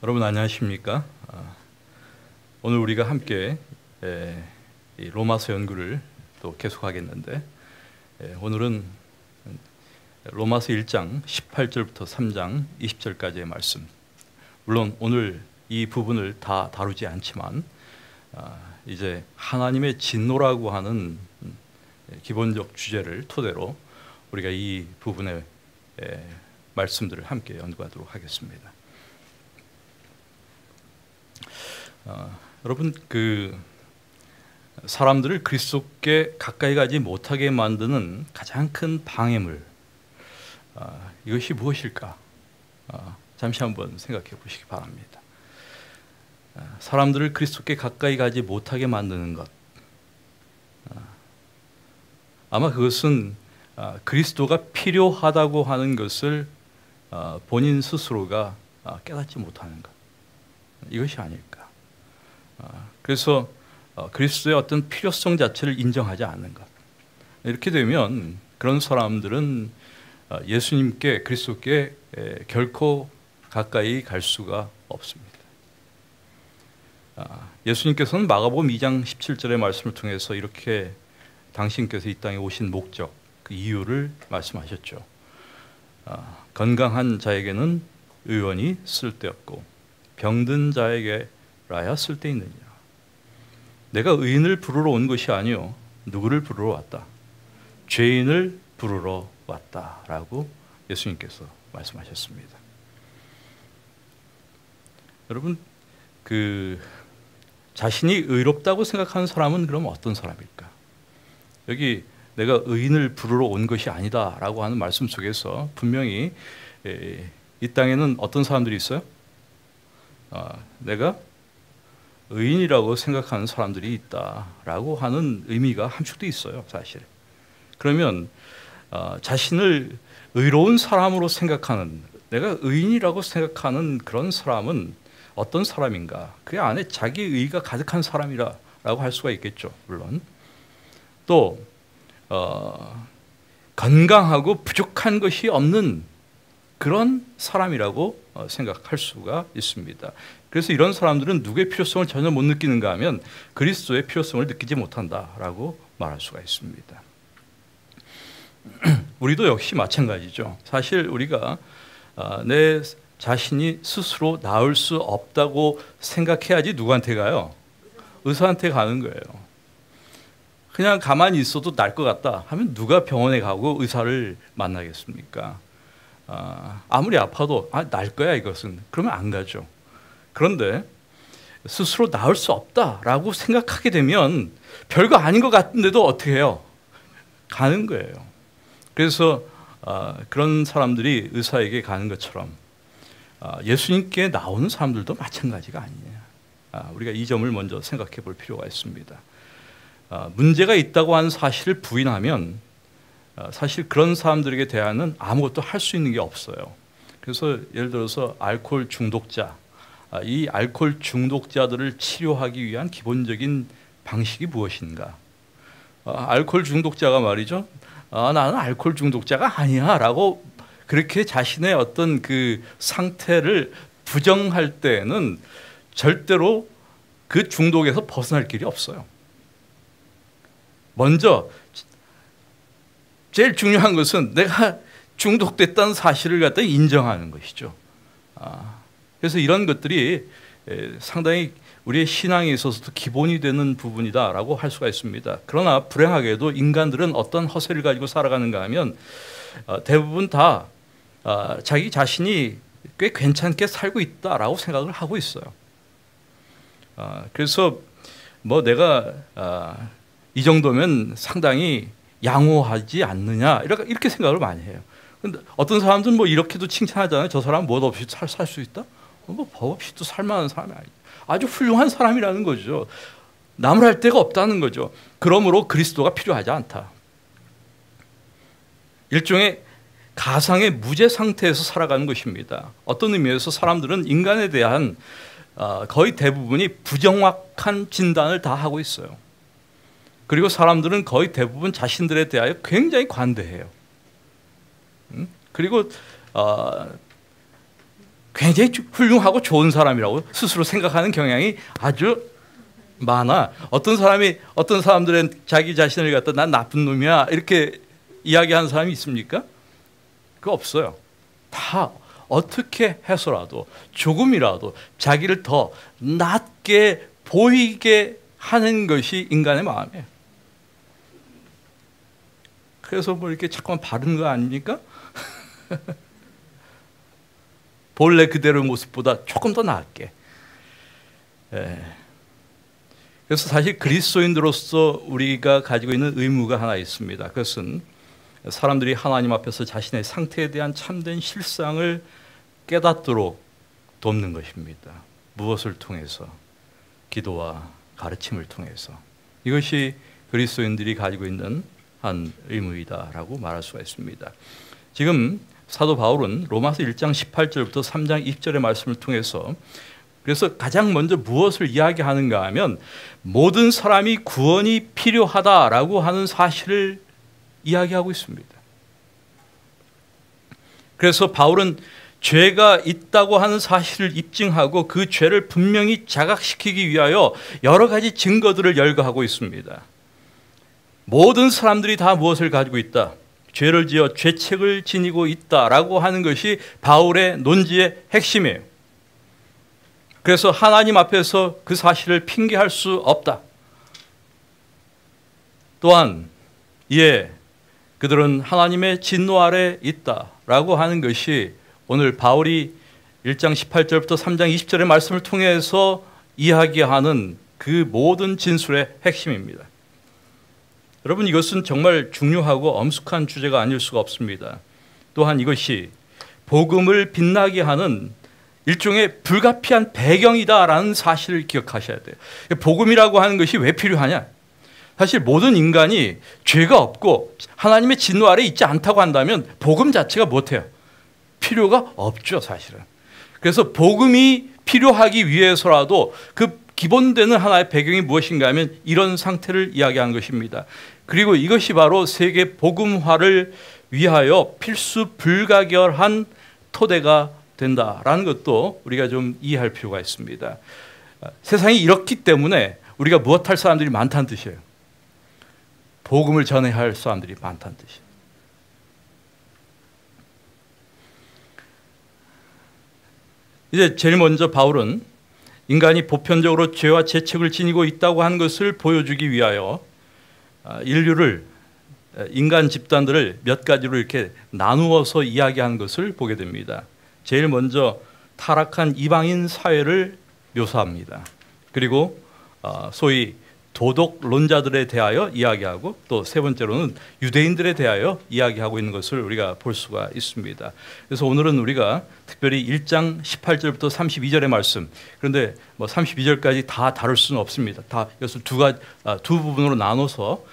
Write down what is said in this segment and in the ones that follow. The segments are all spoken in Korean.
여러분 안녕하십니까? 오늘 우리가 함께 이 로마서 연구를 또 계속하겠는데 오늘은 로마서 1장 18절부터 3장 20절까지의 말씀. 물론 오늘 이 부분을 다 다루지 않지만 이제 하나님의 진노라고 하는 기본적 주제를 토대로 우리가 이 부분의 말씀들을 함께 연구하도록 하겠습니다. 여러분, 사람들을 그리스도께 가까이 가지 못하게 만드는 가장 큰 방해물, 이것이 무엇일까? 잠시 한번 생각해 보시기 바랍니다. 사람들을 그리스도께 가까이 가지 못하게 만드는 것, 아마 그것은 그리스도가 필요하다고 하는 것을 본인 스스로가 깨닫지 못하는 것, 이것이 아닐까. 그래서 그리스도의 어떤 필요성 자체를 인정하지 않는 것. 이렇게 되면 그런 사람들은 예수님께, 그리스도께 결코 가까이 갈 수가 없습니다. 예수님께서는 마가복음 2장 17절의 말씀을 통해서 이렇게 당신께서 이 땅에 오신 목적, 그 이유를 말씀하셨죠. 건강한 자에게는 의원이 쓸데없고 병든 자에게라야 쓸데있느니라. 내가 의인을 부르러 온 것이 아니요 누구를 부르러 왔다. 죄인을 부르러 왔다라고 예수님께서 말씀하셨습니다. 여러분, 자신이 의롭다고 생각하는 사람은 그럼 어떤 사람일까? 여기 내가 의인을 부르러 온 것이 아니다라고 하는 말씀 속에서 분명히 이 땅에는 어떤 사람들이 있어요? 내가 의인이라고 생각하는 사람들이 있다라고 하는 의미가 함축되어 있어요, 사실. 그러면 자신을 의로운 사람으로 생각하는, 내가 의인이라고 생각하는 그런 사람은 어떤 사람인가? 그 안에 자기 의가 가득한 사람이라고 할 수가 있겠죠, 물론. 또 건강하고 부족한 것이 없는 그런 사람이라고 생각할 수가 있습니다. 그래서 이런 사람들은 누구의 필요성을 전혀 못 느끼는가 하면 그리스도의 필요성을 느끼지 못한다라고 말할 수가 있습니다. 우리도 역시 마찬가지죠. 사실 우리가 내 자신이 스스로 나을 수 없다고 생각해야지 누구한테 가요? 의사한테 가는 거예요. 그냥 가만히 있어도 날 것 같다 하면 누가 병원에 가고 의사를 만나겠습니까? 아무리 아파도 날 거야 이것은, 그러면 안 가죠. 그런데 스스로 나을 수 없다라고 생각하게 되면 별거 아닌 것 같은데도 어떻게 해요? 가는 거예요. 그래서 그런 사람들이 의사에게 가는 것처럼 예수님께 나오는 사람들도 마찬가지가 아니냐. 우리가 이 점을 먼저 생각해 볼 필요가 있습니다. 문제가 있다고 하는 사실을 부인하면 사실 그런 사람들에게 대하여는 아무것도 할 수 있는 게 없어요. 그래서 예를 들어서 알코올 중독자, 이 알코올 중독자들을 치료하기 위한 기본적인 방식이 무엇인가? 알코올 중독자가 말이죠. 나는 알코올 중독자가 아니야 라고 그렇게 자신의 어떤 그 상태를 부정할 때에는 절대로 그 중독에서 벗어날 길이 없어요. 먼저 제일 중요한 것은 내가 중독됐다는 사실을 갖다 인정하는 것이죠. 그래서 이런 것들이 상당히 우리의 신앙에 있어서도 기본이 되는 부분이다라고 할 수가 있습니다. 그러나 불행하게도 인간들은 어떤 허세를 가지고 살아가는가 하면 대부분 다 자기 자신이 꽤 괜찮게 살고 있다라고 생각을 하고 있어요. 그래서 뭐 내가 이 정도면 상당히 양호하지 않느냐 이렇게 생각을 많이 해요. 근데 어떤 사람들은 뭐 이렇게도 칭찬하잖아요. 저 사람은 뭐 없이 살 수 있다? 뭐 법 없이도 살만한 사람이 아니죠. 아주 훌륭한 사람이라는 거죠. 남을 할 데가 없다는 거죠. 그러므로 그리스도가 필요하지 않다. 일종의 가상의 무죄 상태에서 살아가는 것입니다. 어떤 의미에서 사람들은 인간에 대한 거의 대부분이 부정확한 진단을 다 하고 있어요. 그리고 사람들은 거의 대부분 자신들에 대하여 굉장히 관대해요. 그리고 굉장히 훌륭하고 좋은 사람이라고 스스로 생각하는 경향이 아주 많아. 어떤 사람들은 자기 자신을 갖다 난 나쁜 놈이야 이렇게 이야기하는 사람이 있습니까? 그거 없어요. 다 어떻게 해서라도 조금이라도 자기를 더 낮게 보이게 하는 것이 인간의 마음이에요. 그래서 뭐 이렇게 자꾸만 바른 거 아닙니까? 본래 그대로의 모습보다 조금 더 나았게. 그래서 사실 그리스도인으로서 우리가 가지고 있는 의무가 하나 있습니다. 그것은 사람들이 하나님 앞에서 자신의 상태에 대한 참된 실상을 깨닫도록 돕는 것입니다. 무엇을 통해서? 기도와 가르침을 통해서. 이것이 그리스도인들이 가지고 있는 한 의무이다라고 말할 수가 있습니다. 지금 사도 바울은 로마서 1장 18절부터 3장 20절의 말씀을 통해서 그래서 가장 먼저 무엇을 이야기하는가 하면 모든 사람이 구원이 필요하다라고 하는 사실을 이야기하고 있습니다. 그래서 바울은 죄가 있다고 하는 사실을 입증하고 그 죄를 분명히 자각시키기 위하여 여러 가지 증거들을 열거하고 있습니다. 모든 사람들이 다 무엇을 가지고 있다? 죄를 지어 죄책을 지니고 있다라고 하는 것이 바울의 논지의 핵심이에요. 그래서 하나님 앞에서 그 사실을 핑계할 수 없다. 또한 이에 그들은 하나님의 진노 아래 있다라고 하는 것이 오늘 바울이 1장 18절부터 3장 20절의 말씀을 통해서 이야기하는 그 모든 진술의 핵심입니다. 여러분, 이것은 정말 중요하고 엄숙한 주제가 아닐 수가 없습니다. 또한 이것이 복음을 빛나게 하는 일종의 불가피한 배경이다라는 사실을 기억하셔야 돼요. 복음이라고 하는 것이 왜 필요하냐? 사실 모든 인간이 죄가 없고 하나님의 진노 아래 있지 않다고 한다면 복음 자체가 못해요. 필요가 없죠, 사실은. 그래서 복음이 필요하기 위해서라도 그 기본되는 하나의 배경이 무엇인가 하면 이런 상태를 이야기하는 것입니다. 그리고 이것이 바로 세계 복음화를 위하여 필수 불가결한 토대가 된다라는 것도 우리가 좀 이해할 필요가 있습니다. 세상이 이렇기 때문에 우리가 무엇할 사람들이 많다는 뜻이에요. 복음을 전해야 할 사람들이 많다는 뜻이에요. 이제 제일 먼저 바울은 인간이 보편적으로 죄와 죄책을 지니고 있다고 하는 것을 보여주기 위하여 인류를, 인간 집단들을 몇 가지로 이렇게 나누어서 이야기하는 것을 보게 됩니다. 제일 먼저 타락한 이방인 사회를 묘사합니다. 그리고 소위 도덕론자들에 대하여 이야기하고 또 세 번째로는 유대인들에 대하여 이야기하고 있는 것을 우리가 볼 수가 있습니다. 그래서 오늘은 우리가 특별히 1장 18절부터 32절의 말씀, 그런데 뭐 32절까지 다 다룰 수는 없습니다. 다 이것을 두 부분으로 나눠서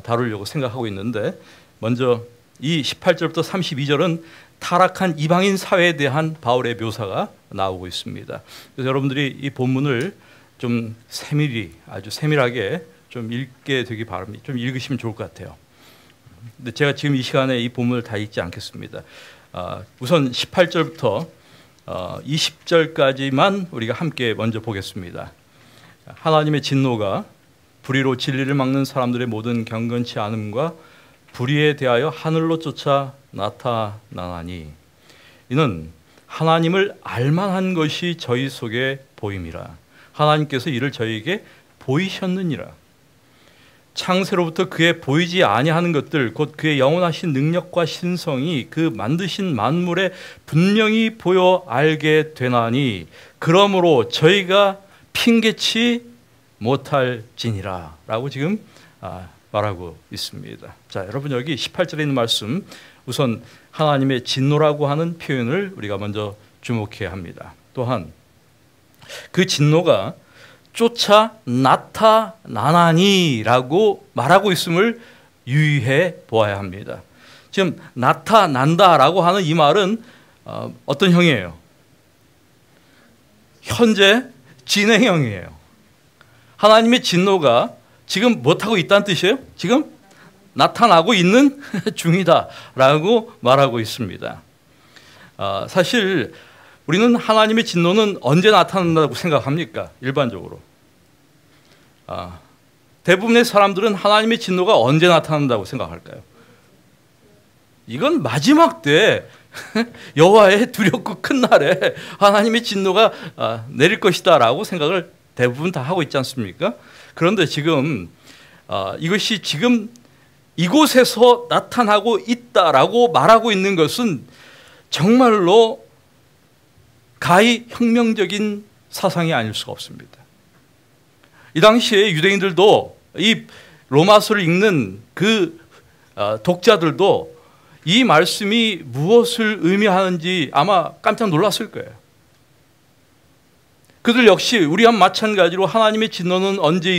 다루려고 생각하고 있는데, 먼저 이 18절부터 32절은 타락한 이방인 사회에 대한 바울의 묘사가 나오고 있습니다. 그래서 여러분들이 이 본문을 좀 아주 세밀하게 좀 읽게 되기 바랍니다. 좀 읽으시면 좋을 것 같아요. 근데 제가 지금 이 시간에 이 본문을 다 읽지 않겠습니다. 우선 18절부터 20절까지만 우리가 함께 먼저 보겠습니다. 하나님의 진노가 불의로 진리를 막는 사람들의 모든 경건치 않음과 불의에 대하여 하늘로 쫓아 나타나나니 이는 하나님을 알만한 것이 저희 속에 보임이라. 하나님께서 이를 저희에게 보이셨느니라. 창세로부터 그의 보이지 아니하는 것들 곧 그의 영원하신 능력과 신성이 그 만드신 만물에 분명히 보여 알게 되나니 그러므로 저희가 핑계치 못할지니라 라고 지금 말하고 있습니다. 자, 여러분 여기 18절에 있는 말씀, 우선 하나님의 진노라고 하는 표현을 우리가 먼저 주목해야 합니다. 또한 그 진노가 쫓아 나타나나니라고 말하고 있음을 유의해 보아야 합니다. 지금 나타난다라고 하는 이 말은 어떤 형이에요? 현재 진행형이에요. 하나님의 진노가 지금 못하고 있다는 뜻이에요? 지금 나타나고 있는 중이다라고 말하고 있습니다. 사실 우리는 하나님의 진노는 언제 나타난다고 생각합니까? 일반적으로. 대부분의 사람들은 하나님의 진노가 언제 나타난다고 생각할까요? 이건 마지막 때 여호와의 두렵고 큰 날에 하나님의 진노가 내릴 것이다 라고 생각을 대부분 다 하고 있지 않습니까? 그런데 지금 이것이 지금 이곳에서 나타나고 있다라고 말하고 있는 것은 정말로 가히 혁명적인 사상이 아닐 수가 없습니다. 이 당시에 유대인들도 이 로마서를 읽는 그 독자들도 이 말씀이 무엇을 의미하는지 아마 깜짝 놀랐을 거예요. 그들 역시 우리와 마찬가지로 하나님의 진노는 언제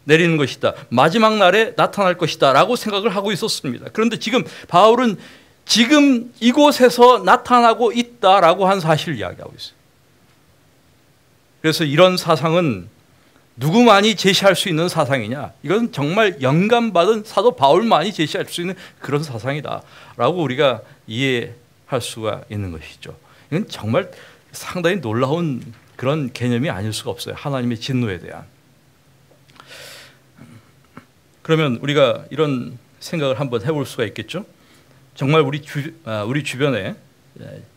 내리는 것이다, 마지막 날에 나타날 것이다 라고 생각을 하고 있었습니다. 그런데 지금 바울은 지금 이곳에서 나타나고 있다라고 한 사실을 이야기하고 있어요. 그래서 이런 사상은 누구만이 제시할 수 있는 사상이냐? 이건 정말 영감받은 사도 바울만이 제시할 수 있는 그런 사상이다 라고 우리가 이해할 수가 있는 것이죠. 이건 정말 상당히 놀라운 그런 개념이 아닐 수가 없어요. 하나님의 진노에 대한. 그러면 우리가 이런 생각을 한번 해볼 수가 있겠죠. 정말 우리 주변에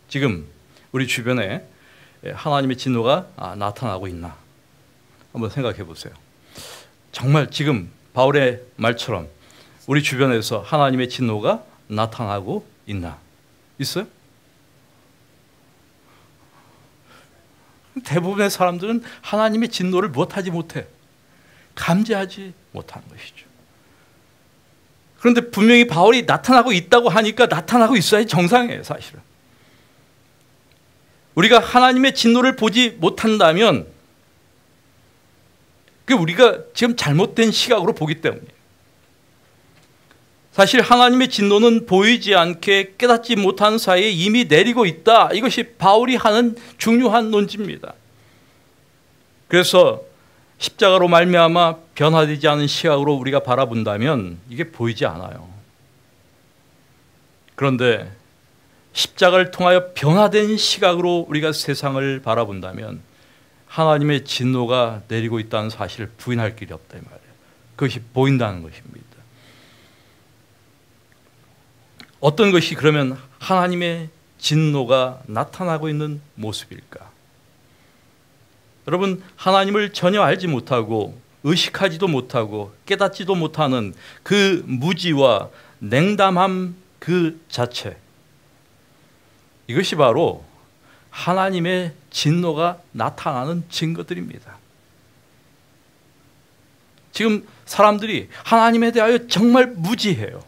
지금 우리 주변에 하나님의 진노가 나타나고 있나 한번 생각해 보세요. 정말 지금 바울의 말처럼 우리 주변에서 하나님의 진노가 나타나고 있나? 있어요? 대부분의 사람들은 하나님의 진노를 못하지 못해. 감지하지 못하는 것이죠. 그런데 분명히 바울이 나타나고 있다고 하니까 나타나고 있어야 정상이에요, 사실은. 우리가 하나님의 진노를 보지 못한다면 그 우리가 지금 잘못된 시각으로 보기 때문이에요. 사실 하나님의 진노는 보이지 않게 깨닫지 못한 사이에 이미 내리고 있다. 이것이 바울이 하는 중요한 논지입니다. 그래서 십자가로 말미암아 변화되지 않은 시각으로 우리가 바라본다면 이게 보이지 않아요. 그런데 십자가를 통하여 변화된 시각으로 우리가 세상을 바라본다면 하나님의 진노가 내리고 있다는 사실을 부인할 길이 없다 이 말이에요. 그것이 보인다는 것입니다. 어떤 것이 그러면 하나님의 진노가 나타나고 있는 모습일까? 여러분, 하나님을 전혀 알지 못하고 의식하지도 못하고 깨닫지도 못하는 그 무지와 냉담함 그 자체, 이것이 바로 하나님의 진노가 나타나는 증거들입니다. 지금 사람들이 하나님에 대하여 정말 무지해요.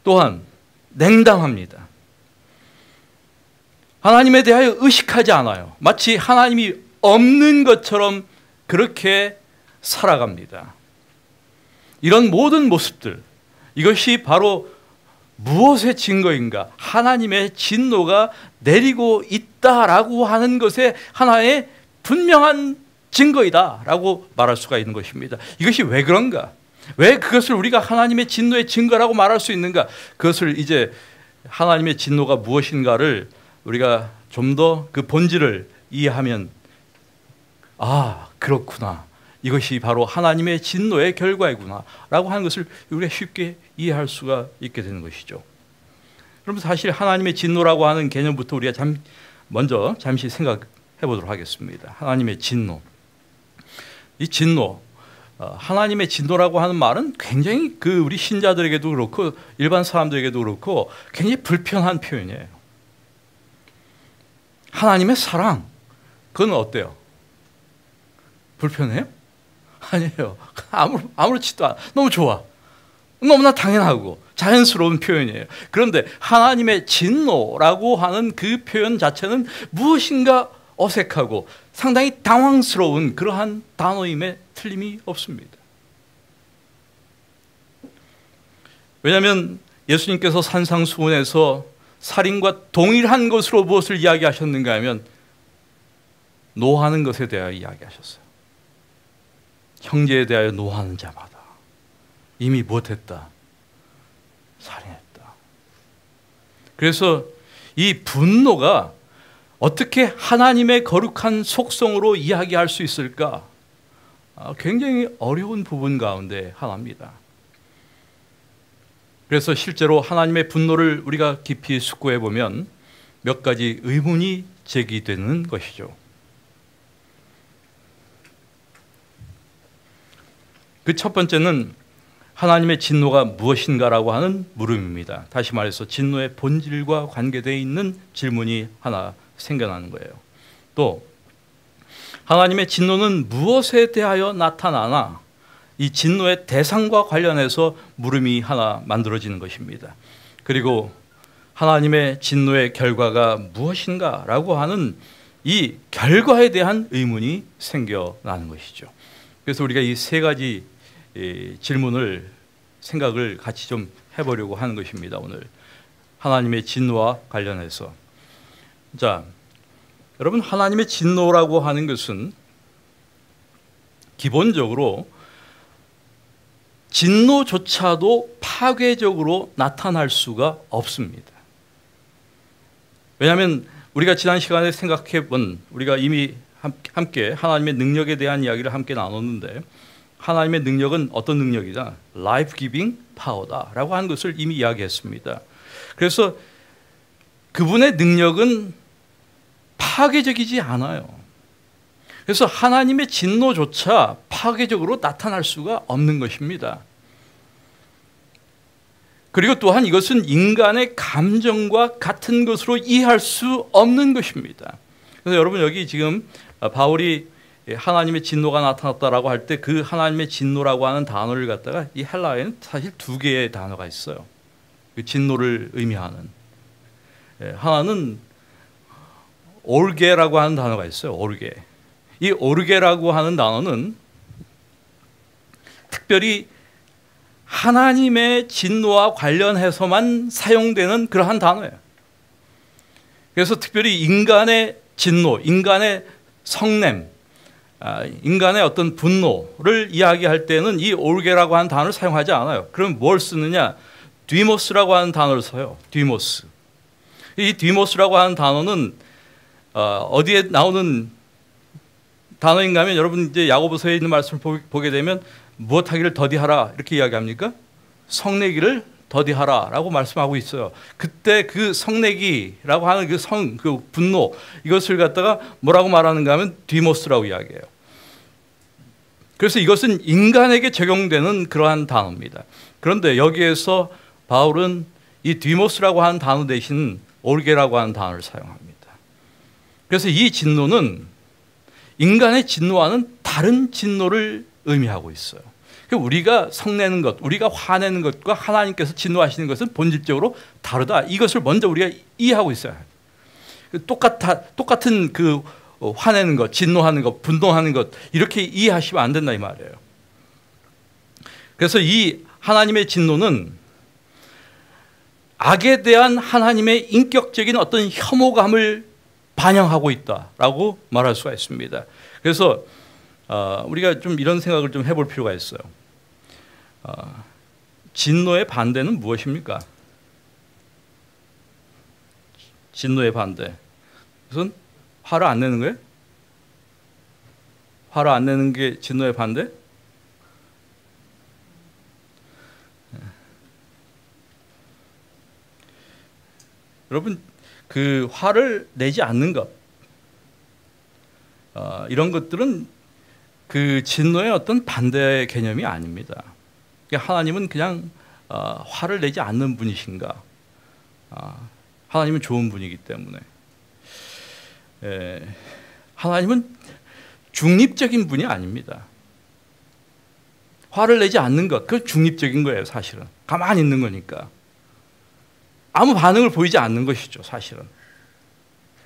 또한 냉담합니다. 하나님에 대하여 의식하지 않아요. 마치 하나님이 없는 것처럼 그렇게 살아갑니다. 이런 모든 모습들, 이것이 바로 무엇의 증거인가? 하나님의 진노가 내리고 있다라고 하는 것의 하나의 분명한 증거이다라고 말할 수가 있는 것입니다. 이것이 왜 그런가? 왜 그것을 우리가 하나님의 진노의 증거라고 말할 수 있는가? 그것을 이제 하나님의 진노가 무엇인가를 우리가 좀 더 그 본질을 이해하면 그렇구나. 이것이 바로 하나님의 진노의 결과이구나 라고 하는 것을 우리가 쉽게 이해할 수가 있게 되는 것이죠. 그럼 사실 하나님의 진노라고 하는 개념부터 우리가 먼저 잠시 생각해 보도록 하겠습니다. 하나님의 진노. 이 진노, 하나님의 진노라고 하는 말은 굉장히 우리 신자들에게도 그렇고 일반 사람들에게도 그렇고 굉장히 불편한 표현이에요. 하나님의 사랑, 그건 어때요? 불편해요? 아니에요. 아무렇지도 않아. 너무 좋아. 너무나 당연하고 자연스러운 표현이에요. 그런데 하나님의 진노라고 하는 그 표현 자체는 무엇인가 어색하고 상당히 당황스러운 그러한 단어임에 틀림이 없습니다. 왜냐하면 예수님께서 산상수훈에서 살인과 동일한 것으로 무엇을 이야기하셨는가 하면 노하는 것에 대하여 이야기하셨어요. 형제에 대하여 노하는 자마다 이미 무엇했다? 살인했다. 그래서 이 분노가 어떻게 하나님의 거룩한 속성으로 이야기할 수 있을까? 굉장히 어려운 부분 가운데 하나입니다. 그래서 실제로 하나님의 분노를 우리가 깊이 숙고해 보면 몇 가지 의문이 제기되는 것이죠. 그 첫 번째는 하나님의 진노가 무엇인가라고 하는 물음입니다. 다시 말해서 진노의 본질과 관계되어 있는 질문이 하나 생겨나는 거예요. 또 하나님의 진노는 무엇에 대하여 나타나나, 이 진노의 대상과 관련해서 물음이 하나 만들어지는 것입니다. 그리고 하나님의 진노의 결과가 무엇인가라고 하는 이 결과에 대한 의문이 생겨나는 것이죠. 그래서 우리가 이 세 가지 질문을 생각을 같이 좀 해보려고 하는 것입니다. 오늘 하나님의 진노와 관련해서. 자, 여러분, 하나님의 진노라고 하는 것은 기본적으로 진노조차도 파괴적으로 나타날 수가 없습니다. 왜냐하면 우리가 지난 시간에 생각해 본, 우리가 이미 함께 하나님의 능력에 대한 이야기를 함께 나눴는데, 하나님의 능력은 어떤 능력이다? Life giving power다라고 하는 것을 이미 이야기했습니다. 그래서 그분의 능력은 파괴적이지 않아요. 그래서 하나님의 진노조차 파괴적으로 나타날 수가 없는 것입니다. 그리고 또한 이것은 인간의 감정과 같은 것으로 이해할 수 없는 것입니다. 그래서 여러분, 여기 지금 바울이 하나님의 진노가 나타났다라고 할 때 그 하나님의 진노라고 하는 단어를 갖다가 이 헬라어에는 사실 두 개의 단어가 있어요. 그 진노를 의미하는. 하나는 올게라고 하는 단어가 있어요. 올게. 이 올게라고 하는 단어는 특별히 하나님의 진노와 관련해서만 사용되는 그러한 단어예요. 그래서 특별히 인간의 진노, 인간의 성냄, 인간의 어떤 분노를 이야기할 때는 이 올게라고 하는 단어를 사용하지 않아요. 그럼 뭘 쓰느냐? 디모스라고 하는 단어를 써요. 디모스. 이 디모스라고 하는 단어는 어디에 나오는 단어인가 하면, 여러분 이제 야고보서에 있는 말씀을 보게 되면 무엇하기를 더디하라 이렇게 이야기합니까? 성내기를 더디하라라고 말씀하고 있어요. 그때 그 성내기라고 하는 그 분노, 이것을 갖다가 뭐라고 말하는가 하면 디모스라고 이야기해요. 그래서 이것은 인간에게 적용되는 그러한 단어입니다. 그런데 여기에서 바울은 이 디모스라고 하는 단어 대신 올게라고 하는 단어를 사용합니다. 그래서 이 진노는 인간의 진노와는 다른 진노를 의미하고 있어요. 우리가 성내는 것, 우리가 화내는 것과 하나님께서 진노하시는 것은 본질적으로 다르다. 이것을 먼저 우리가 이해하고 있어야 해요. 똑같은 그 화내는 것, 진노하는 것, 분노하는 것, 이렇게 이해하시면 안 된다 이 말이에요. 그래서 이 하나님의 진노는 악에 대한 하나님의 인격적인 어떤 혐오감을 반영하고 있다라고 말할 수가 있습니다. 그래서 우리가 좀 이런 생각을 좀 해볼 필요가 있어요. 진노의 반대는 무엇입니까? 진노의 반대. 무슨 화를 안 내는 거예요? 화를 안 내는 게 진노의 반대? 여러분, 그 화를 내지 않는 것, 이런 것들은 그 진노의 어떤 반대 개념이 아닙니다. 하나님은 그냥 화를 내지 않는 분이신가? 하나님은 좋은 분이기 때문에. 하나님은 중립적인 분이 아닙니다. 화를 내지 않는 것, 그건 중립적인 거예요, 사실은. 가만히 있는 거니까. 아무 반응을 보이지 않는 것이죠, 사실은.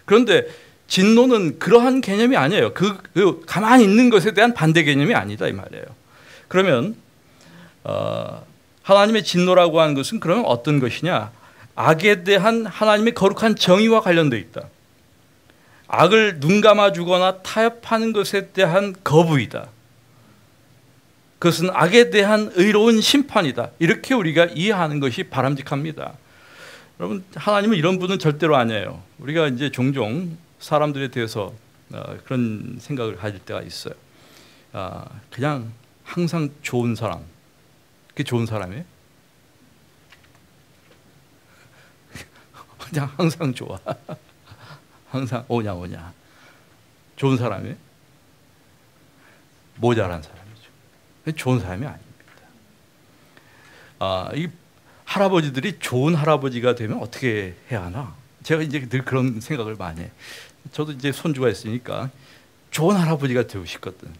그런데 진노는 그러한 개념이 아니에요. 그 가만히 있는 것에 대한 반대 개념이 아니다 이 말이에요. 그러면 하나님의 진노라고 하는 것은 그러면 어떤 것이냐? 악에 대한 하나님의 거룩한 정의와 관련되어 있다. 악을 눈감아주거나 타협하는 것에 대한 거부이다. 그것은 악에 대한 의로운 심판이다. 이렇게 우리가 이해하는 것이 바람직합니다. 여러분, 하나님은 이런 분은 절대로 아니에요. 우리가 이제 종종 사람들에 대해서 그런 생각을 가질 때가 있어요. 그냥 항상 좋은 사람, 그게 좋은 사람이에요? 그냥 항상 좋아. 항상 오냐 좋은 사람이에요? 모자란 사람이죠. 좋은 사람이 아닙니다. 이 할아버지들이 좋은 할아버지가 되면 어떻게 해야 하나? 제가 이제 늘 그런 생각을 많이 해. 저도 이제 손주가 있으니까 좋은 할아버지가 되고 싶거든.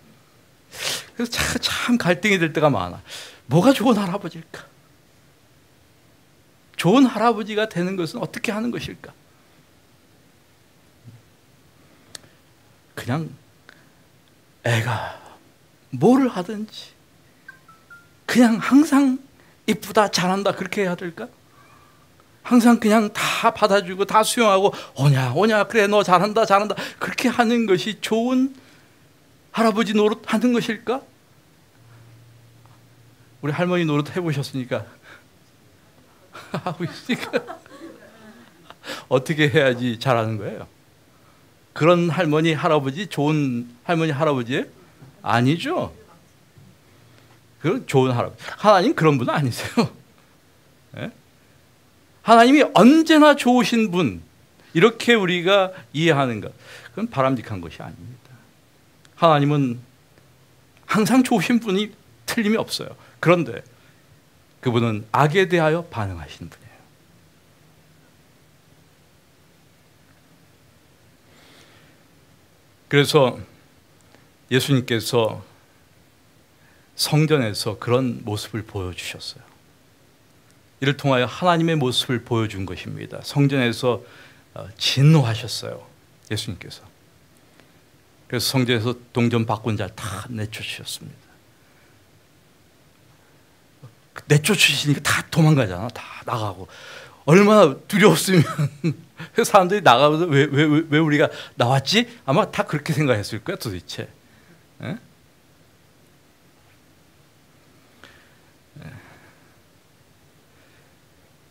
그래서 참 갈등이 될 때가 많아. 뭐가 좋은 할아버지일까? 좋은 할아버지가 되는 것은 어떻게 하는 것일까? 그냥 애가 뭐를 하든지 그냥 항상 이쁘다 잘한다 그렇게 해야 될까? 항상 그냥 다 받아주고 다 수용하고 오냐 그래 너 잘한다 그렇게 하는 것이 좋은 할아버지 노릇하는 것일까? 우리 할머니 노릇 해보셨으니까 하고 있으니까 어떻게 해야지 잘하는 거예요? 그런 할머니 할아버지 좋은 할머니 할아버지예요? 아니죠. 그 좋은 할아버지. 하나님 그런 분 아니세요. 네? 하나님이 언제나 좋으신 분 이렇게 우리가 이해하는 것 그건 바람직한 것이 아닙니다. 하나님은 항상 좋으신 분이 틀림이 없어요. 그런데 그분은 악에 대하여 반응하시는 분이에요. 그래서 예수님께서 성전에서 그런 모습을 보여주셨어요. 이를 통하여 하나님의 모습을 보여준 것입니다. 성전에서 진노하셨어요. 예수님께서. 그래서 성전에서 동전 바꾼 자를 다 내쫓으셨습니다. 내쫓으시니까 다 도망가잖아. 다 나가고. 얼마나 두려웠으면 사람들이 나가면서 왜 우리가 나왔지? 아마 다 그렇게 생각했을 거야 도대체. 에?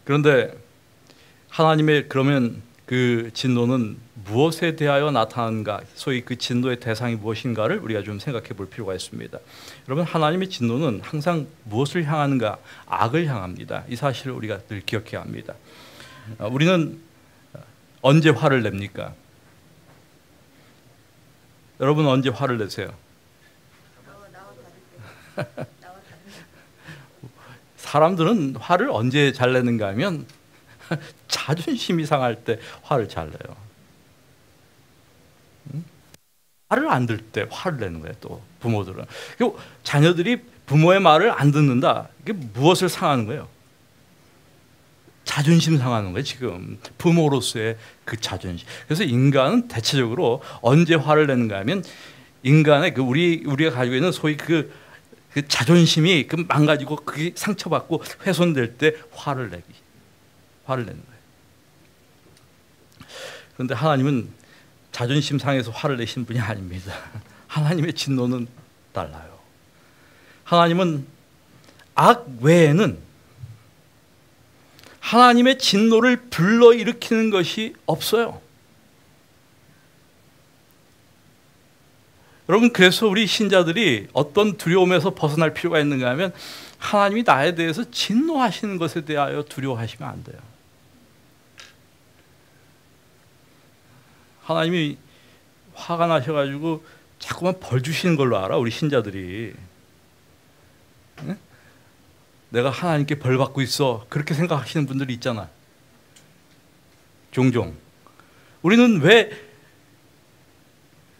그런데 하나님의 그러면 그 진노는 무엇에 대하여 나타나는가? 소위 그 진노의 대상이 무엇인가를 우리가 좀 생각해 볼 필요가 있습니다. 여러분 하나님의 진노는 항상 무엇을 향하는가? 악을 향합니다. 이 사실을 우리가 늘 기억해야 합니다. 우리는 언제 화를 냅니까? 여러분 언제 화를 내세요? 사람들은 화를 언제 잘 내는가 하면 자존심이 상할 때 화를 잘 내요. 말을 안 들 때 화를 내는 거예요. 또 부모들은. 그리고 자녀들이 부모의 말을 안 듣는다. 이게 무엇을 상하는 거예요? 자존심 상하는 거예요. 지금 부모로서의 그 자존심. 그래서 인간은 대체적으로 언제 화를 내는가 하면 인간의 그 우리가 가지고 있는 소위 그 자존심이 그 망가지고 그게 상처받고 훼손될 때 화를 내는 거예요. 그런데 하나님은 자존심 상해서 화를 내신 분이 아닙니다. 하나님의 진노는 달라요. 하나님은 악 외에는 하나님의 진노를 불러일으키는 것이 없어요. 여러분 그래서 우리 신자들이 어떤 두려움에서 벗어날 필요가 있는가 하면 하나님이 나에 대해서 진노하시는 것에 대하여 두려워하시면 안 돼요. 하나님이 화가 나셔가지고 자꾸만 벌 주시는 걸로 알아 우리 신자들이. 응? 내가 하나님께 벌 받고 있어 그렇게 생각하시는 분들이 있잖아. 종종 우리는 왜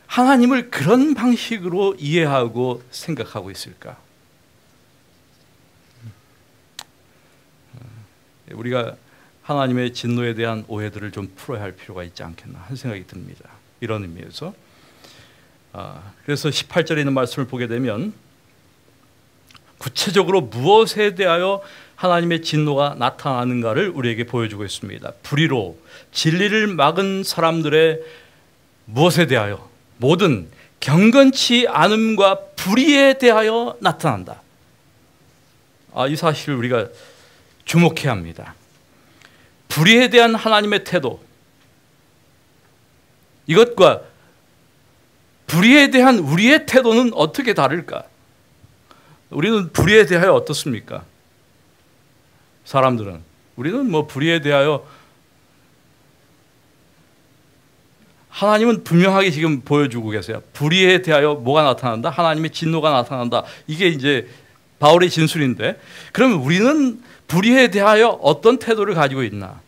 하나님을 그런 방식으로 이해하고 생각하고 있을까? 우리가 하나님의 진노에 대한 오해들을 좀 풀어야 할 필요가 있지 않겠나 하는 생각이 듭니다. 이런 의미에서 그래서 18절에 있는 말씀을 보게 되면 구체적으로 무엇에 대하여 하나님의 진노가 나타나는가를 우리에게 보여주고 있습니다. 불의로 진리를 막은 사람들의 무엇에 대하여? 모든 경건치 않음과 불의에 대하여 나타난다. 이 사실을 우리가 주목해야 합니다. 불의에 대한 하나님의 태도, 이것과 불의에 대한 우리의 태도는 어떻게 다를까? 우리는 불의에 대하여 어떻습니까? 사람들은 우리는 뭐 불의에 대하여 하나님은 분명하게 지금 보여주고 계세요. 불의에 대하여 뭐가 나타난다? 하나님의 진노가 나타난다. 이게 이제 바울의 진술인데, 그러면 우리는 불의에 대하여 어떤 태도를 가지고 있나?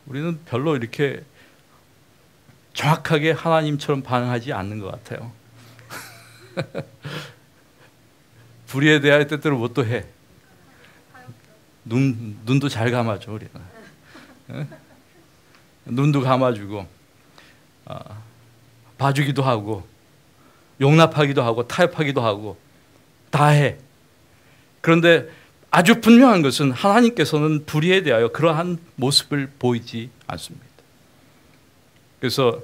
우리는 별로 이렇게 정확하게 하나님처럼 반응하지 않는 것 같아요. 불의에 대하여 때때로 뭐 또 해? 눈도 잘 감아줘, 우리는. 눈도 감아주고, 봐주기도 하고, 용납하기도 하고, 타협하기도 하고, 다 해. 그런데 아주 분명한 것은 하나님께서는 불의에 대하여 그러한 모습을 보이지 않습니다. 그래서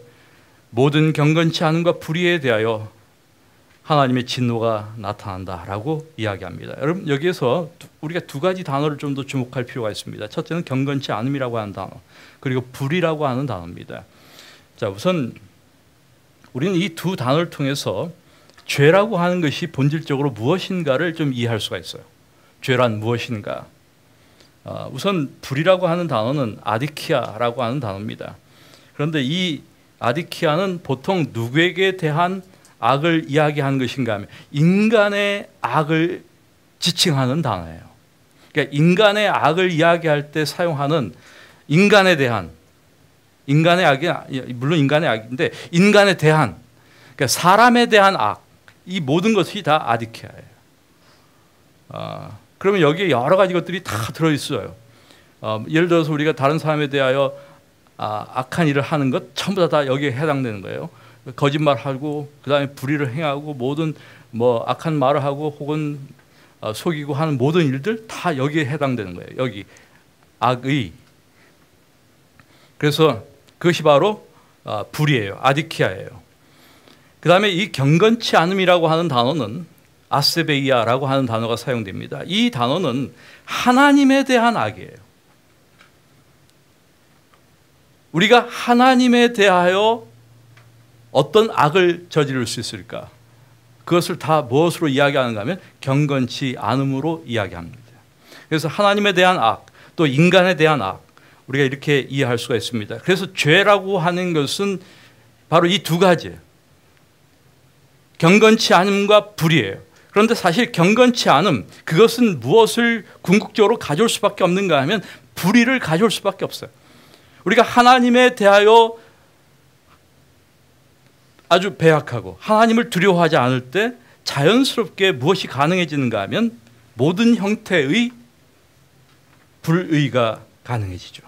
모든 경건치 않음과 불의에 대하여 하나님의 진노가 나타난다라고 이야기합니다. 여러분, 여기에서 우리가 두 가지 단어를 좀 더 주목할 필요가 있습니다. 첫째는 경건치 않음이라고 하는 단어, 그리고 불의라고 하는 단어입니다. 자, 우선 우리는 이 두 단어를 통해서 죄라고 하는 것이 본질적으로 무엇인가를 좀 이해할 수가 있어요. 죄란 무엇인가? 우선 불의라고 하는 단어는 아디키아라고 하는 단어입니다. 그런데 이 아디키아는 보통 누구에게 대한 악을 이야기하는 것인가 하면 인간의 악을 지칭하는 단어예요. 그러니까 인간의 악을 이야기할 때 사용하는 인간에 대한, 인간의 악이 물론 인간의 악인데 인간에 대한, 그러니까 사람에 대한 악, 이 모든 것이 다 아디키아예요. 그러면 여기에 여러 가지 것들이 다 들어있어요. 예를 들어서 우리가 다른 사람에 대하여 악한 일을 하는 것 전부 다 여기에 해당되는 거예요. 거짓말하고 그다음에 불의를 행하고 모든 뭐 악한 말을 하고 혹은 속이고 하는 모든 일들 다 여기에 해당되는 거예요. 여기 악의. 그래서 그것이 바로 불의예요. 아디키아예요. 그다음에 이 경건치 않음이라고 하는 단어는 아세베이아라고 하는 단어가 사용됩니다. 이 단어는 하나님에 대한 악이에요. 우리가 하나님에 대하여 어떤 악을 저지를 수 있을까? 그것을 다 무엇으로 이야기하는가 하면 경건치 않음으로 이야기합니다. 그래서 하나님에 대한 악, 또 인간에 대한 악, 우리가 이렇게 이해할 수가 있습니다. 그래서 죄라고 하는 것은 바로 이 두 가지예요. 경건치 않음과 불의예요. 그런데 사실 경건치 않음, 그것은 무엇을 궁극적으로 가져올 수밖에 없는가 하면 불의를 가져올 수밖에 없어요. 우리가 하나님에 대하여 아주 배약하고 하나님을 두려워하지 않을 때 자연스럽게 무엇이 가능해지는가 하면 모든 형태의 불의가 가능해지죠.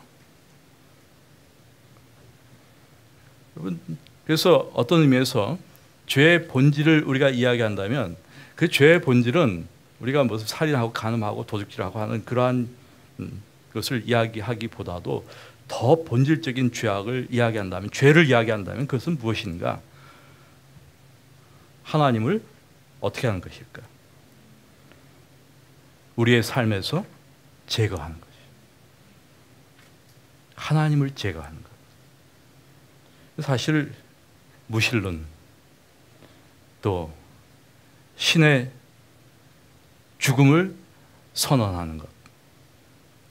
여러분, 그래서 어떤 의미에서 죄의 본질을 우리가 이야기한다면 그 죄의 본질은 우리가 무슨 살인하고 간음하고 도둑질하고 하는 그러한 것을 이야기하기보다도 더 본질적인 죄악을 이야기한다면, 죄를 이야기한다면 그것은 무엇인가? 하나님을 어떻게 하는 것일까? 우리의 삶에서 제거하는 것이. 하나님을 제거하는 것. 사실 무신론, 또 신의 죽음을 선언하는 것,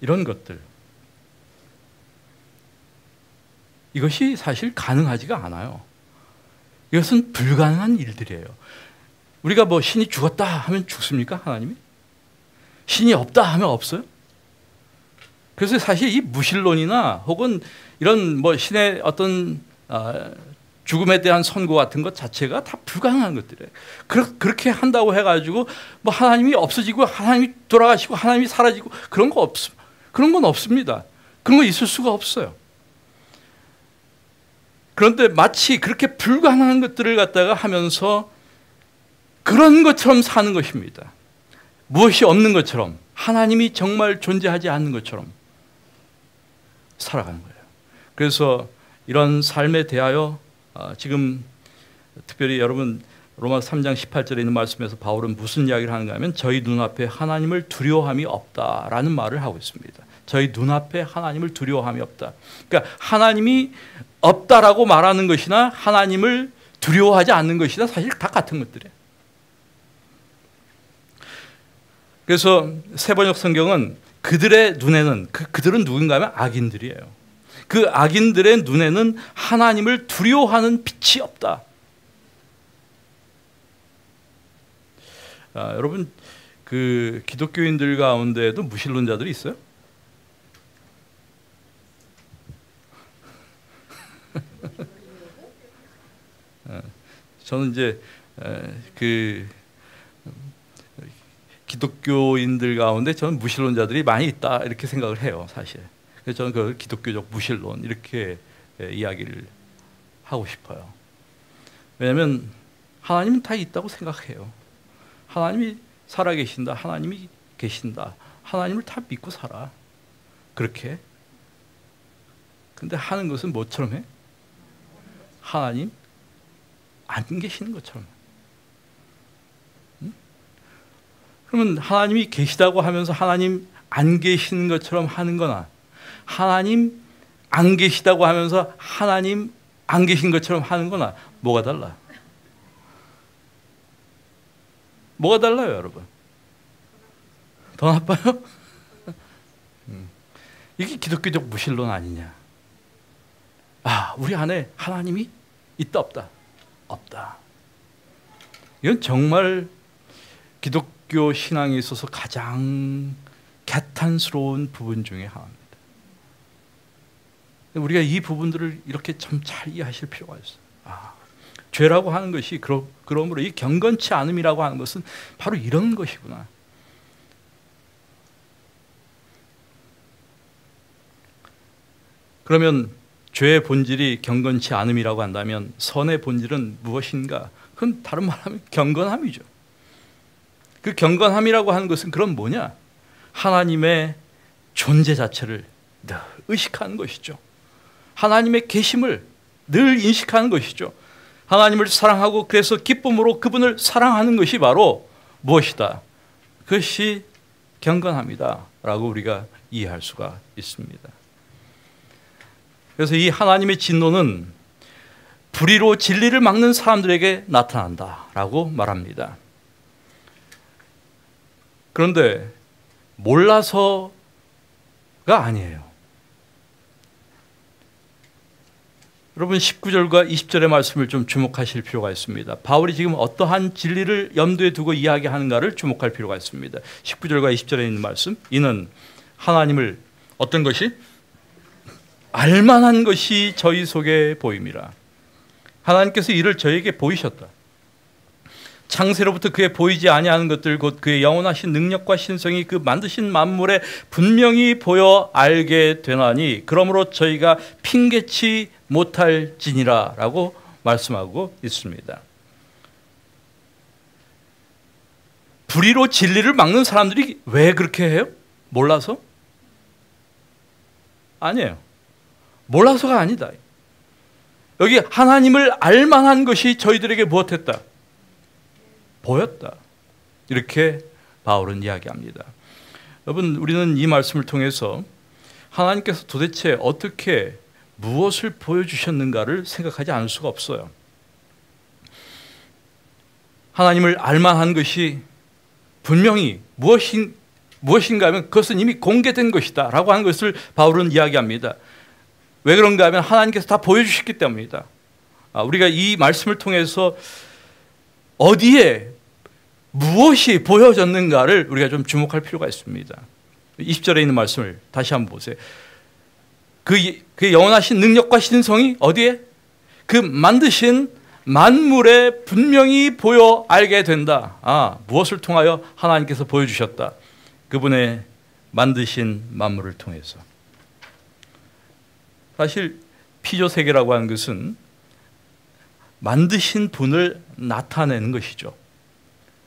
이런 것들, 이것이 사실 가능하지가 않아요. 이것은 불가능한 일들이에요. 우리가 뭐 신이 죽었다 하면 죽습니까? 하나님이? 신이 없다 하면 없어요? 그래서 사실 이 무신론이나 혹은 이런 뭐 신의 어떤 죽음에 대한 선고 같은 것 자체가 다 불가능한 것들이에요. 그렇게 한다고 해가지고 뭐 하나님이 없어지고 하나님이 돌아가시고 하나님이 사라지고 그런 건 없습니다. 그런 거 있을 수가 없어요. 그런데 마치 그렇게 불가능한 것들을 갖다가 하면서 그런 것처럼 사는 것입니다. 무엇이 없는 것처럼, 하나님이 정말 존재하지 않는 것처럼 살아가는 거예요. 그래서 이런 삶에 대하여 지금 특별히 여러분 로마서 3장 18절에 있는 말씀에서 바울은 무슨 이야기를 하는가 하면 저희 눈앞에 하나님을 두려워함이 없다라는 말을 하고 있습니다. 저희 눈앞에 하나님을 두려워함이 없다. 그러니까 하나님이 없다라고 말하는 것이나 하나님을 두려워하지 않는 것이나 사실 다 같은 것들이에요. 그래서 세번역 성경은 그들의 눈에는 그들은 누군가 하면 악인들이에요. 그 악인들의 눈에는 하나님을 두려워하는 빛이 없다. 여러분 그 기독교인들 가운데에도 무신론자들이 있어요? 저는 이제 그 기독교인들 가운데 저는 무신론자들이 많이 있다 이렇게 생각을 해요, 사실. 그래서 저는 그 기독교적 무신론 이렇게 이야기를 하고 싶어요. 왜냐하면 하나님은 다 있다고 생각해요. 하나님이 살아계신다, 하나님이 계신다, 하나님을 다 믿고 살아. 그렇게. 근데 하는 것은 뭐처럼 해? 하나님 안 계시는 것처럼. 응? 그러면 하나님이 계시다고 하면서 하나님 안 계시는 것처럼 하는 거나 하나님 안 계시다고 하면서 하나님 안 계신 것처럼 하는 거나 뭐가 달라? 뭐가 달라요, 여러분? 더 나빠요? 이게 기독교적 무신론 아니냐? 우리 안에 하나님이 있다 없다? 없다. 이건 정말 기독교 신앙에 있어서 가장 개탄스러운 부분 중에 하나입니다. 우리가 이 부분들을 이렇게 참 잘 이해하실 필요가 있어요. 죄라고 하는 것이 그러므로 이 경건치 않음이라고 하는 것은 바로 이런 것이구나. 그러면 죄의 본질이 경건치 않음이라고 한다면 선의 본질은 무엇인가? 그건 다른 말하면 경건함이죠. 그 경건함이라고 하는 것은 그럼 뭐냐? 하나님의 존재 자체를 늘 의식하는 것이죠. 하나님의 계심을 늘 인식하는 것이죠. 하나님을 사랑하고 그래서 기쁨으로 그분을 사랑하는 것이 바로 무엇이다? 그것이 경건함이다 라고 우리가 이해할 수가 있습니다. 그래서 이 하나님의 진노는 불의로 진리를 막는 사람들에게 나타난다라고 말합니다. 그런데 몰라서가 아니에요. 여러분 19절과 20절의 말씀을 좀 주목하실 필요가 있습니다. 바울이 지금 어떠한 진리를 염두에 두고 이야기하는가를 주목할 필요가 있습니다. 19절과 20절에 있는 말씀, 이는 하나님을 어떤 것이? 알만한 것이 저희 속에 보임이라. 하나님께서 이를 저에게 보이셨다. 창세로부터 그의 보이지 아니하는 것들 곧 그의 영원하신 능력과 신성이 그 만드신 만물에 분명히 보여 알게 되나니 그러므로 저희가 핑계치 못할지니라 라고 말씀하고 있습니다. 불의로 진리를 막는 사람들이 왜 그렇게 해요? 몰라서? 아니에요. 몰라서가 아니다. 여기 하나님을 알만한 것이 저희들에게 무엇했다? 보였다. 이렇게 바울은 이야기합니다. 여러분, 우리는 이 말씀을 통해서 하나님께서 도대체 어떻게 무엇을 보여주셨는가를 생각하지 않을 수가 없어요. 하나님을 알만한 것이 분명히 무엇인가 하면 그것은 이미 공개된 것이다 라고 하는 것을 바울은 이야기합니다. 왜 그런가 하면 하나님께서 다 보여주셨기 때문이다. 우리가 이 말씀을 통해서 어디에 무엇이 보여졌는가를 우리가 좀 주목할 필요가 있습니다. 20절에 있는 말씀을 다시 한번 보세요. 그 영원하신 능력과 신성이 어디에? 그 만드신 만물에 분명히 보여 알게 된다. 무엇을 통하여? 하나님께서 보여주셨다. 그분의 만드신 만물을 통해서. 사실 피조세계라고 하는 것은 만드신 분을 나타내는 것이죠.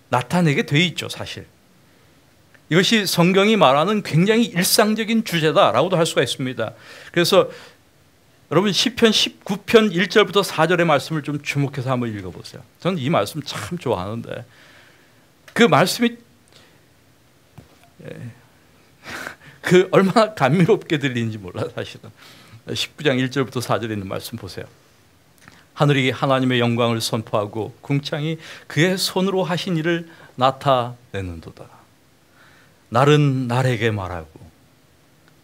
나타내게 돼 있죠, 사실. 이것이 성경이 말하는 굉장히 일상적인 주제다라고도 할 수가 있습니다. 그래서 여러분 시편 19편 1절부터 4절의 말씀을 좀 주목해서 한번 읽어보세요. 저는 이 말씀 참 좋아하는데 그 말씀이 그 얼마나 감미롭게 들리는지 몰라 사실은. 19장 1절부터 4절에 있는 말씀 보세요. 하늘이 하나님의 영광을 선포하고 궁창이 그의 손으로 하신 일을 나타내는도다. 날은 날에게 말하고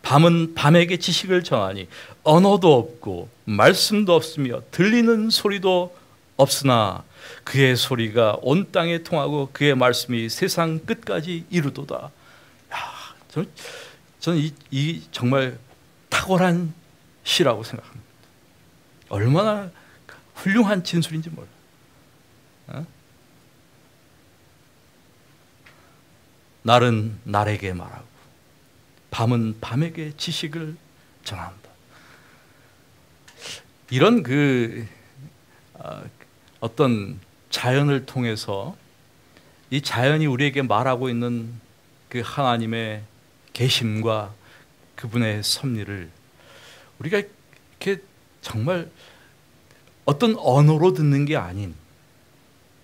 밤은 밤에게 지식을 전하니 언어도 없고 말씀도 없으며 들리는 소리도 없으나 그의 소리가 온 땅에 통하고 그의 말씀이 세상 끝까지 이루도다. 야, 저는 이 정말 탁월한 시라고 생각합니다. 얼마나 훌륭한 진술인지 몰라. 날은 날에게 말하고 밤은 밤에게 지식을 전한다. 이런 어떤 자연을 통해서 이 자연이 우리에게 말하고 있는 그 하나님의 계심과 그분의 섭리를 우리가 이렇게 정말 어떤 언어로 듣는 게 아닌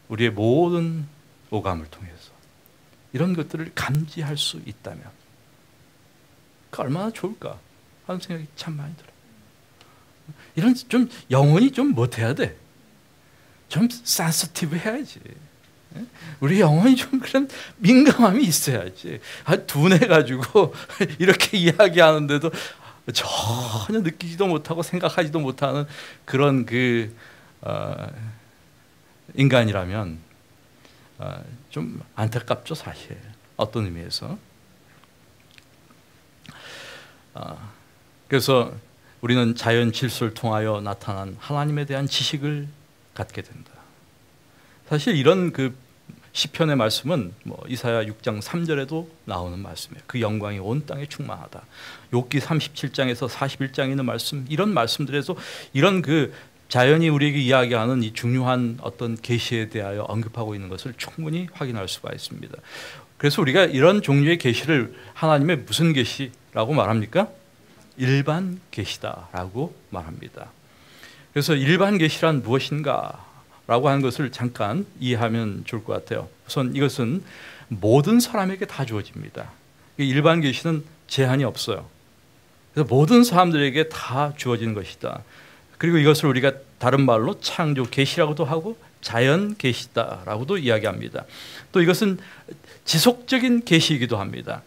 우리의 모든 오감을 통해서 이런 것들을 감지할 수 있다면 그 얼마나 좋을까 하는 생각이 참 많이 들어요. 이런 좀 영혼이 좀 못해야 돼. 좀 센시티브 해야지. 우리 영혼이 좀 그런 민감함이 있어야지. 둔해가지고 이렇게 이야기하는데도 전혀 느끼지도 못하고 생각하지도 못하는 그런 인간이라면 좀 안타깝죠 사실. 어떤 의미에서. 그래서 우리는 자연 질서를 통하여 나타난 하나님에 대한 지식을 갖게 된다. 사실 이런 시편의 말씀은 이사야 6장 3절에도 나오는 말씀이에요. 그 영광이 온 땅에 충만하다. 욥기 37장에서 41장에 있는 말씀, 이런 말씀들에서 이런 자연이 우리에게 이야기하는 이 중요한 어떤 계시에 대하여 언급하고 있는 것을 충분히 확인할 수가 있습니다. 그래서 우리가 이런 종류의 계시를 하나님의 무슨 계시라고 말합니까? 일반 계시다라고 말합니다. 그래서 일반 계시란 무엇인가? 라고 하는 것을 잠깐 이해하면 좋을 것 같아요. 우선 이것은 모든 사람에게 다 주어집니다. 일반 계시는 제한이 없어요. 그래서 모든 사람들에게 다 주어지는 것이다. 그리고 이것을 우리가 다른 말로 창조 계시라고도 하고 자연 계시다라고도 이야기합니다. 또 이것은 지속적인 계시이기도 합니다.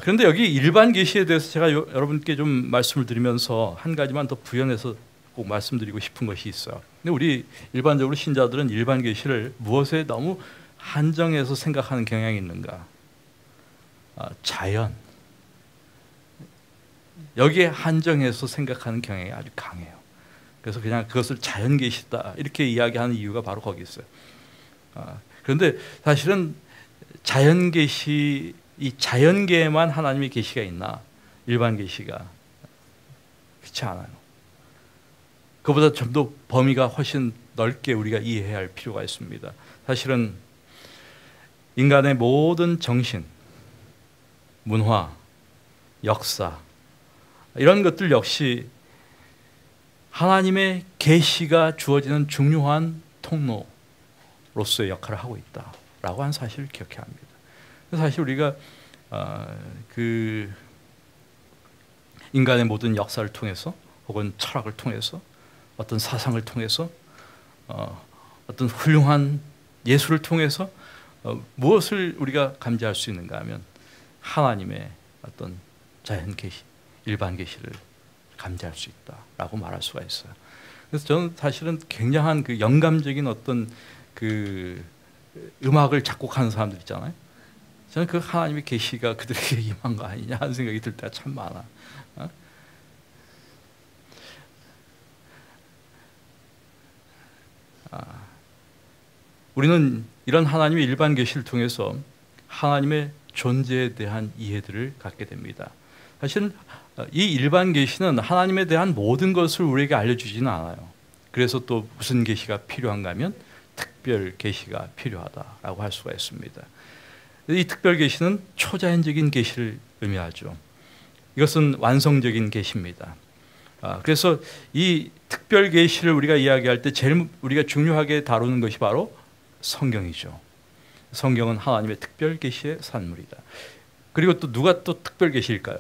그런데 여기 일반 계시에 대해서 제가 여러분께 좀 말씀을 드리면서 한 가지만 더 부연해서 꼭 말씀드리고 싶은 것이 있어요. 근데 우리 일반적으로 신자들은 일반 계시를 무엇에 너무 한정해서 생각하는 경향이 있는가? 자연. 여기에 한정해서 생각하는 경향이 아주 강해요. 그래서 그냥 그것을 자연 계시다 이렇게 이야기하는 이유가 바로 거기 있어요. 그런데 사실은 자연 계시, 이 자연계에만 하나님의 계시가 있나? 일반 계시가 그렇지 않아요. 그보다 좀 더 범위가 훨씬 넓게 우리가 이해해야 할 필요가 있습니다. 사실은 인간의 모든 정신, 문화, 역사 이런 것들 역시 하나님의 계시가 주어지는 중요한 통로로서의 역할을 하고 있다라고 하는 사실을 기억해야 합니다. 사실 우리가 인간의 모든 역사를 통해서 혹은 철학을 통해서 어떤 사상을 통해서 어떤 훌륭한 예술을 통해서 무엇을 우리가 감지할 수 있는가 하면 하나님의 어떤 자연 계시, 일반 계시를 감지할 수 있다라고 말할 수가 있어요. 그래서 저는 사실은 굉장한 영감적인 어떤 음악을 작곡하는 사람들 있잖아요. 저는 그 하나님의 계시가 그들에게 임한 거 아니냐 하는 생각이 들 때가 참 많아. 우리는 이런 하나님의 일반 계시를 통해서 하나님의 존재에 대한 이해들을 갖게 됩니다. 사실은 이 일반 계시는 하나님에 대한 모든 것을 우리에게 알려주지는 않아요. 그래서 또 무슨 계시가 필요한가 하면 특별 계시가 필요하다라고 할 수가 있습니다. 이 특별 계시는 초자연적인 계시를 의미하죠. 이것은 완성적인 계시입니다. 그래서 이 특별 계시를 우리가 이야기할 때 제일 우리가 중요하게 다루는 것이 바로 성경이죠. 성경은 하나님의 특별 계시의 산물이다. 그리고 또 누가 또 특별 계시일까요?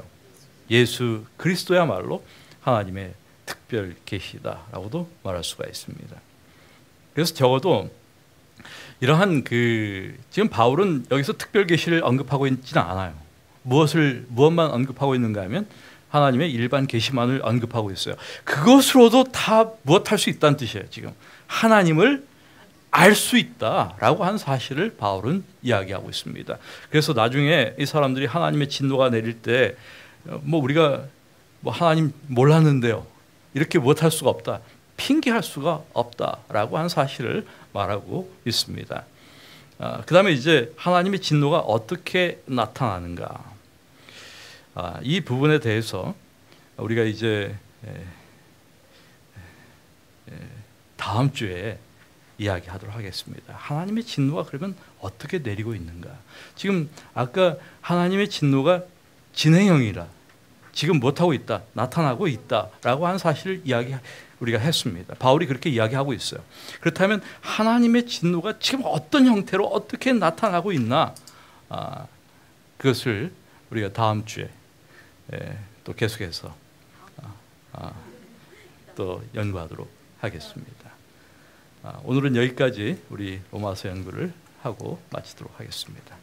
예수 그리스도야말로 하나님의 특별 계시다라고도 말할 수가 있습니다. 그래서 적어도 이러한 지금 바울은 여기서 특별 계시를 언급하고 있지는 않아요. 무엇만 언급하고 있는가 하면 하나님의 일반 계시만을 언급하고 있어요. 그것으로도 다 무엇할 수 있다는 뜻이에요. 지금 하나님을 알 수 있다라고 하는 사실을 바울은 이야기하고 있습니다. 그래서 나중에 이 사람들이 하나님의 진노가 내릴 때 우리가 하나님 몰랐는데요, 이렇게 못할 수가 없다, 핑계할 수가 없다라고 하는 사실을 말하고 있습니다. 그 다음에 이제 하나님의 진노가 어떻게 나타나는가, 이 부분에 대해서 우리가 이제 다음 주에 이야기하도록 하겠습니다. 하나님의 진노가 그러면 어떻게 내리고 있는가? 지금 아까 하나님의 진노가 진행형이라 지금 못하고 있다, 나타나고 있다라고 하는 사실을 우리가 했습니다. 바울이 그렇게 이야기하고 있어요. 그렇다면 하나님의 진노가 지금 어떤 형태로 어떻게 나타나고 있나, 그것을 우리가 다음 주에 또 계속해서 또 연구하도록 하겠습니다. 오늘은 여기까지 우리 로마서 연구를 하고 마치도록 하겠습니다.